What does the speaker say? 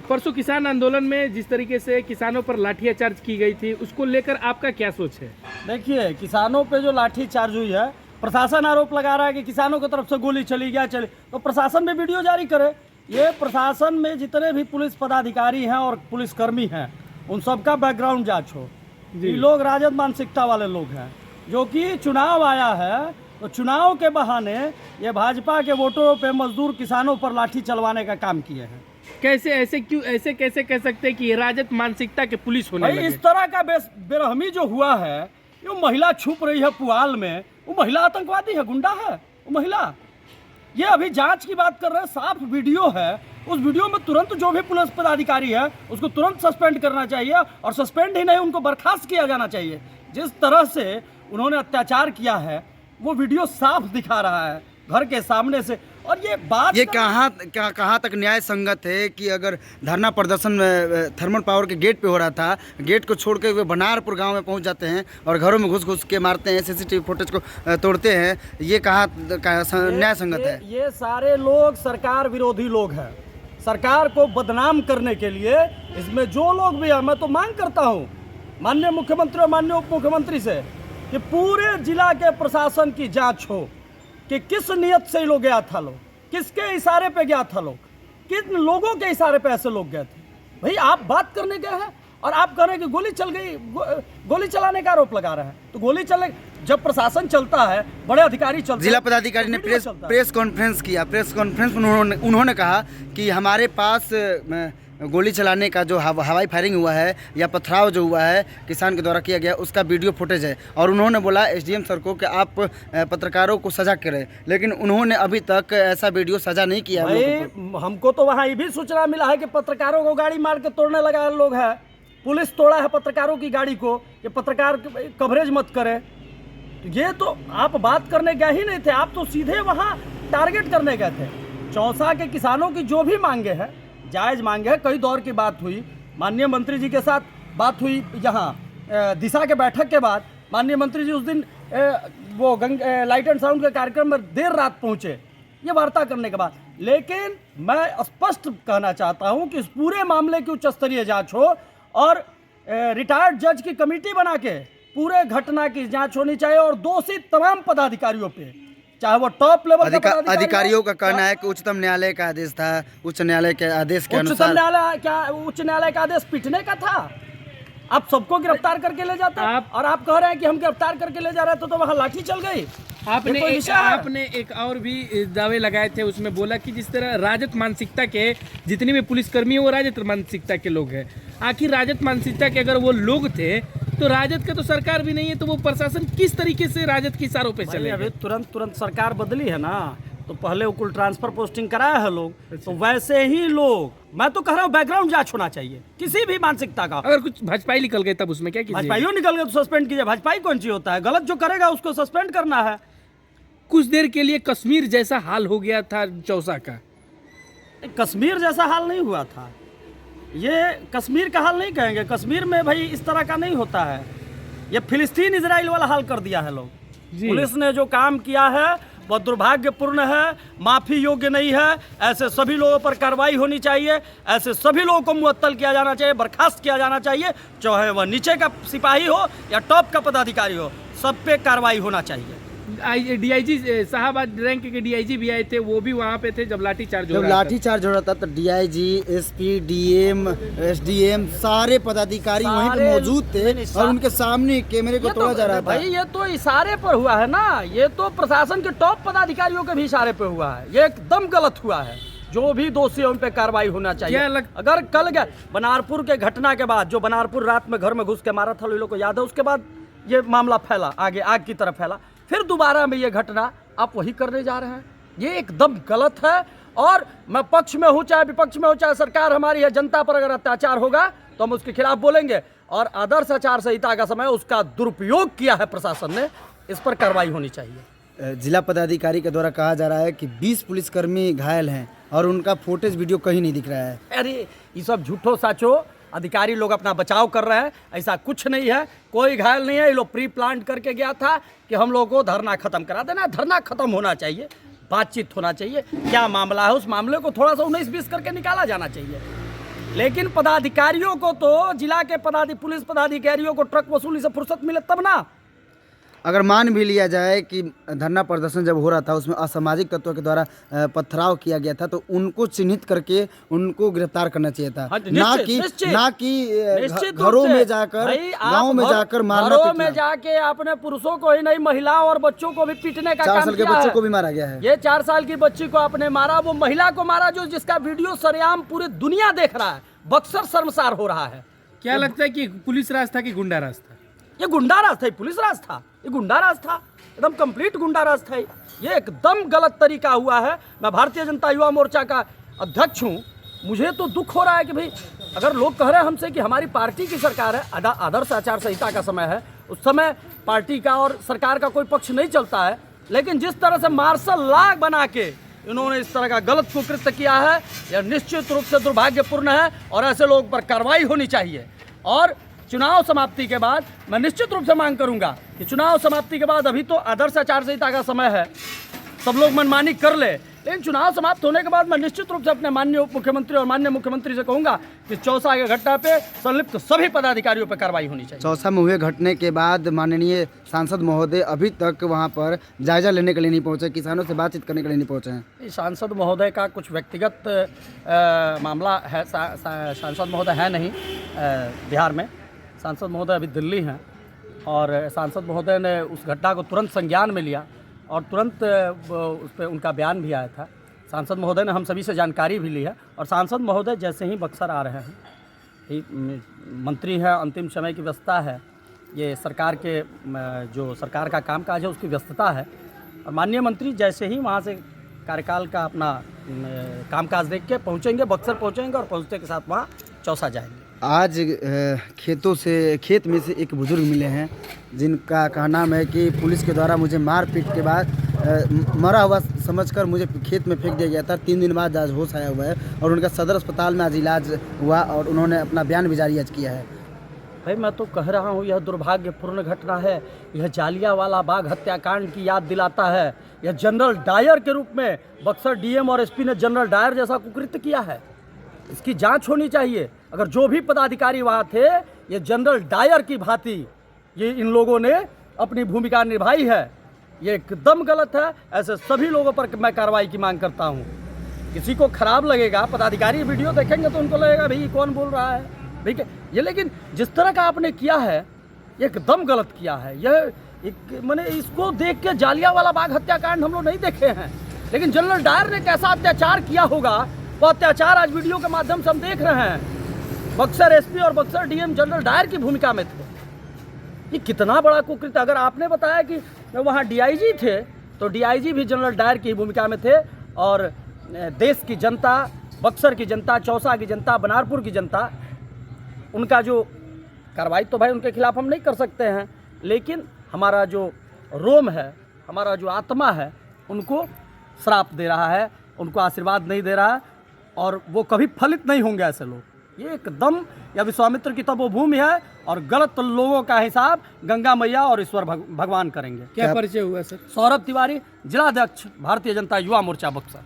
परसों किसान आंदोलन में जिस तरीके से किसानों पर लाठीचार्ज की गई थी, उसको लेकर आपका क्या सोच है? देखिए, किसानों पे जो लाठीचार्ज हुई है, प्रशासन आरोप लगा रहा है कि किसानों की तरफ से गोली चली तो प्रशासन भी वीडियो जारी करे। ये प्रशासन में जितने भी पुलिस पदाधिकारी हैं और पुलिसकर्मी हैं, उन सबका बैकग्राउंड जांच हो। ये लोग राजद मानसिकता वाले लोग हैं, जो कि चुनाव आया है तो चुनाव के बहाने ये भाजपा के वोटरों पे मजदूर किसानों पर लाठी चलवाने का काम किए हैं। कैसे कैसे कह सकते हैं कि ये राजद मानसिकता के पुलिस होने लगे? इस तरह का बेरहमी जो हुआ है, ये महिला छुप रही है पुआल में, वो महिला आतंकवादी है, गुंडा है वो महिला। ये अभी जांच की बात कर रहे हैं, साफ वीडियो है। उस वीडियो में तुरंत जो भी पुलिस पदाधिकारी है उसको तुरंत सस्पेंड करना चाहिए, और सस्पेंड ही नहीं, उनको बर्खास्त किया जाना चाहिए। जिस तरह से उन्होंने अत्याचार किया है वो वीडियो साफ दिखा रहा है घर के सामने से। और ये बात कहाँ तक न्याय संगत है कि अगर धरना प्रदर्शन थर्मल पावर के गेट पे हो रहा था, गेट को छोड़ के वे बनारपुर गांव में पहुंच जाते हैं और घरों में घुस के मारते हैं, सीसीटीवी फुटेज को तोड़ते हैं, ये कहाँ न्याय संगत है? ये सारे लोग सरकार विरोधी लोग हैं। सरकार को बदनाम करने के लिए इसमें जो लोग भी हैं, मैं तो मांग करता हूँ माननीय मुख्यमंत्री और माननीय उप मुख्यमंत्री से कि पूरे जिला के प्रशासन की जांच हो कि किस नियत से लोग गया था, लोग किसके इशारे पे गया था, लोग किन लोगों के इशारे पे ऐसे लोग गए थे। भाई आप बात करने गए हैं और आप कह रहे हैं कि गोली चल गई, गोली चलाने का आरोप लगा रहे हैं। तो गोली चले, जब प्रशासन चलता है, बड़े अधिकारी चलते हैं। जिला पदाधिकारी ने प्रेस कॉन्फ्रेंस किया। प्रेस कॉन्फ्रेंस में उन्होंने कहा कि हमारे पास गोली चलाने का जो हवाई फायरिंग हुआ है या पथराव जो हुआ है किसान के द्वारा किया गया, उसका वीडियो फुटेज है। और उन्होंने बोला एसडीएम सर को कि आप पत्रकारों को सजा करें, लेकिन उन्होंने अभी तक ऐसा वीडियो सजा नहीं किया। हमको तो वहाँ ये भी सूचना मिला है कि पत्रकारों को गाड़ी मार के तोड़ने लगा लोग है। पुलिस तोड़ा है पत्रकारों की गाड़ी को कि पत्रकार कवरेज मत करें। ये तो आप बात करने गए ही नहीं थे, आप तो सीधे वहाँ टारगेट करने गए थे। चौसा के किसानों की जो भी मांगे हैं, जायज़ मांगे हैं। कई दौर की बात हुई, माननीय मंत्री जी के साथ बात हुई यहाँ दिशा के बैठक के बाद। माननीय मंत्री जी उस दिन वो लाइट एंड साउंड के कार्यक्रम में देर रात पहुँचे, ये वार्ता करने के बाद। लेकिन मैं स्पष्ट कहना चाहता हूँ कि इस पूरे मामले की उच्च स्तरीय जाँच हो और रिटायर्ड जज की कमेटी बना के पूरे घटना की जाँच होनी चाहिए, और दोषी तमाम पदाधिकारियों पे, चाहे वो टॉप लेवल अधिकारियों का कहना है कि उच्चतम न्यायालय का आदेश था, उच्च न्यायालय के आदेश के अनुसार उच्च न्यायालय का आदेश पीटने का था। आप सबको गिरफ्तार करके ले जाते हैं और आप कह रहे हैं कि हम गिरफ्तार करके ले जा रहे थे तो वहाँ लाठी चल गई। आपने एक और भी दावे लगाए थे, उसमें बोला कि जिस तरह राजद मानसिकता के जितने भी पुलिसकर्मी हैं वो राजद मानसिकता के लोग हैं। आखिर राजद मानसिकता के अगर वो लोग थे तो राजद का तो सरकार भी नहीं है, तो वो प्रशासन किस तरीके से राजद के इशारों पे चले? अभी तुरंत सरकार बदली है ना, तो पहले वो कुल ट्रांसफर पोस्टिंग कराया है लोग। तो वैसे ही लोग, मैं तो कह रहा हूँ बैकग्राउंड जांच होना चाहिए किसी भी मानसिकता का। अगर कुछ भाजपाई निकल गए तब उसमें क्या कीजिए? भाजपाइयों निकल गए तो सस्पेंड कीजिए। भाजपाई कौन सी होता है? गलत जो करेगा उसको सस्पेंड करना है। कुछ देर के लिए कश्मीर जैसा हाल हो गया था चौसा का। कश्मीर जैसा हाल नहीं हुआ था, ये कश्मीर का हाल नहीं कहेंगे। कश्मीर में भाई इस तरह का नहीं होता है, ये फिलिस्तीन इजराइल वाला हाल कर दिया है लोग। पुलिस ने जो काम किया है वह दुर्भाग्यपूर्ण है, माफ़ी योग्य नहीं है। ऐसे सभी लोगों पर कार्रवाई होनी चाहिए, ऐसे सभी लोगों को मुअत्तल किया जाना चाहिए, बर्खास्त किया जाना चाहिए, चाहे वह नीचे का सिपाही हो या टॉप का पदाधिकारी हो, सब पे कार्रवाई होना चाहिए। डीआईजी साहब, आज रैंक के डीआईजी भी आए थे, वो भी वहाँ पे थे जब लाठीचार्ज हो रहा था। तो डीआईजी, एसपी, डीएम, एसडीएम सारे पदाधिकारी वहीं पे मौजूद थे और उनके सामने कैमरे को तोड़ा जा रहा था। भाई ये तो इशारे पर हुआ है ना, ये तो प्रशासन के टॉप पदाधिकारियों के भी इशारे पे हुआ है। ये एकदम गलत हुआ है। जो भी दोषी है उन पे कार्रवाई होना चाहिए। अगर कल गए बनारपुर के घटना के बाद, जो बनारपुर रात में घर में घुस के मारा था, लोगों को याद है, उसके बाद ये मामला फैला, आगे आग की तरफ फैला, फिर दोबारा में ये घटना आप वही करने जा रहे हैं। ये एकदम गलत है। और मैं पक्ष में हूँ चाहे विपक्ष में हूँ, चाहे सरकार हमारी है, जनता पर अगर अत्याचार होगा तो हम उसके खिलाफ बोलेंगे। और आदर्श आचार संहिता का समय उसका दुरुपयोग किया है प्रशासन ने, इस पर कार्रवाई होनी चाहिए। जिला पदाधिकारी के द्वारा कहा जा रहा है कि 20 पुलिसकर्मी घायल हैं और उनका फुटेज वीडियो कहीं नहीं दिख रहा है। अरे ये सब झूठो साचो, अधिकारी लोग अपना बचाव कर रहे हैं, ऐसा कुछ नहीं है, कोई घायल नहीं है। ये लोग प्री प्लान करके गया था कि हम लोगों को धरना खत्म करा देना। धरना खत्म होना चाहिए, बातचीत होना चाहिए, क्या मामला है उस मामले को थोड़ा सा 19-20 करके निकाला जाना चाहिए। लेकिन पदाधिकारियों को तो जिला के पुलिस पदाधिकारियों को ट्रक वसूली से फुर्सत मिले तब ना। अगर मान भी लिया जाए कि धरना प्रदर्शन जब हो रहा था उसमें असामाजिक तत्वों के द्वारा पथराव किया गया था, तो उनको चिन्हित करके उनको गिरफ्तार करना चाहिए था। हाँ, ना कि घरों में जाकर, गाँव में जाकर मारना घरों में जाके आपने पुरुषों को ही नहीं महिलाओं और बच्चों को भी पीटने का 4 साल के बच्चों को भी मारा गया है। ये 4 साल की बच्ची को आपने मारा, वो महिला को मारा जो जिसका वीडियो सरेआम पूरी दुनिया देख रहा है। बक्सर शर्मसार हो रहा है। क्या लगता है कि पुलिस राज था कि गुंडा राज था? ये गुंडा राज था, पुलिस राज था, ये गुंडा राज था, एकदम कंप्लीट गुंडा राज था। ये एकदम गलत तरीका हुआ है। मैं भारतीय जनता युवा मोर्चा का अध्यक्ष हूँ, मुझे तो दुख हो रहा है कि भाई अगर लोग कह रहे हैं हमसे कि हमारी पार्टी की सरकार है, आदर्श आचार संहिता का समय है, उस समय पार्टी का और सरकार का कोई पक्ष नहीं चलता है, लेकिन जिस तरह से मार्शल लॉ बना के इन्होंने इस तरह का गलत कुकृत्य किया है, यह निश्चित रूप से दुर्भाग्यपूर्ण है और ऐसे लोगों पर कार्रवाई होनी चाहिए। और चुनाव समाप्ति के बाद मैं निश्चित रूप से मांग करूंगा कि चुनाव समाप्ति के बाद, अभी तो आदर्श आचार संहिता का समय है, सब लोग मनमानी कर ले, लेकिन चुनाव समाप्त होने के बाद मैं निश्चित रूप से अपने माननीय उप मुख्यमंत्री और माननीय मुख्यमंत्री से कहूंगा कि चौसा के घटना पे संलिप्त सभी पदाधिकारियों पर कार्रवाई होनी चाहिए। चौसा में हुए घटने के बाद माननीय सांसद महोदय अभी तक वहां पर जायजा लेने के लिए नहीं पहुंचे, किसानों से बातचीत करने के लिए नहीं पहुंचे हैं। सांसद महोदय का कुछ व्यक्तिगत मामला है। सांसद महोदय है नहीं बिहार में, सांसद महोदय अभी दिल्ली हैं और सांसद महोदय ने उस घटना को तुरंत संज्ञान में लिया और तुरंत उस पर उनका बयान भी आया था। सांसद महोदय ने हम सभी से जानकारी भी ली है और सांसद महोदय जैसे ही बक्सर आ रहे हैं, मंत्री है, अंतिम समय की व्यस्तता है, ये सरकार के जो सरकार का कामकाज है उसकी व्यस्तता है, और माननीय मंत्री जैसे ही वहाँ से कार्यकाल का अपना कामकाज देख के पहुँचेंगे, बक्सर पहुँचेंगे और पहुँचने के साथ वहाँ चौसा जाएंगे। आज खेत में से एक बुजुर्ग मिले हैं जिनका कहना है कि पुलिस के द्वारा मुझे मारपीट के बाद मरा हुआ समझकर मुझे खेत में फेंक दिया गया था। 3 दिन बाद आज होश आया हुआ है और उनका सदर अस्पताल में आज इलाज हुआ और उन्होंने अपना बयान भी जारी आज किया है। भाई मैं तो कह रहा हूँ यह दुर्भाग्यपूर्ण घटना है। यह जालियांवाला बाग हत्याकांड की याद दिलाता है। यह जनरल डायर के रूप में बक्सर डीएम और एसपी ने जनरल डायर जैसा कुकृत्य किया है। इसकी जांच होनी चाहिए। अगर जो भी पदाधिकारी वहाँ थे, ये जनरल डायर की भांति ये इन लोगों ने अपनी भूमिका निभाई है। ये एकदम गलत है। ऐसे सभी लोगों पर मैं कार्रवाई की मांग करता हूँ। किसी को खराब लगेगा, पदाधिकारी वीडियो देखेंगे तो उनको लगेगा भाई कौन बोल रहा है, ठीक है ये, लेकिन जिस तरह का आपने किया है ये एकदम गलत किया है। यह मैंने इसको देख के जालियांवाला बाग हत्याकांड हम लोग नहीं देखे हैं, लेकिन जनरल डायर ने कैसा अत्याचार किया होगा वो अत्याचार आज वीडियो के माध्यम से हम देख रहे हैं। बक्सर एसपी और बक्सर डीएम जनरल डायर की भूमिका में थे। ये कितना बड़ा कुकृत्य। अगर आपने बताया कि वहाँ डीआईजी थे तो डीआईजी भी जनरल डायर की भूमिका में थे और देश की जनता, बक्सर की जनता, चौसा की जनता, बनारपुर की जनता, उनका जो कार्रवाई तो भाई उनके खिलाफ हम नहीं कर सकते हैं, लेकिन हमारा जो रोम है, हमारा जो आत्मा है, उनको श्राप दे रहा है, उनको आशीर्वाद नहीं दे रहा है और वो कभी फलित नहीं होंगे ऐसे लोग। ये एकदम या विश्वामित्र की तपोभूमि है और गलत लोगों का हिसाब गंगा मैया और ईश्वर भगवान करेंगे। क्या परिचय हुआ सर? सौरभ तिवारी, जिलाध्यक्ष भारतीय जनता युवा मोर्चा बक्सर।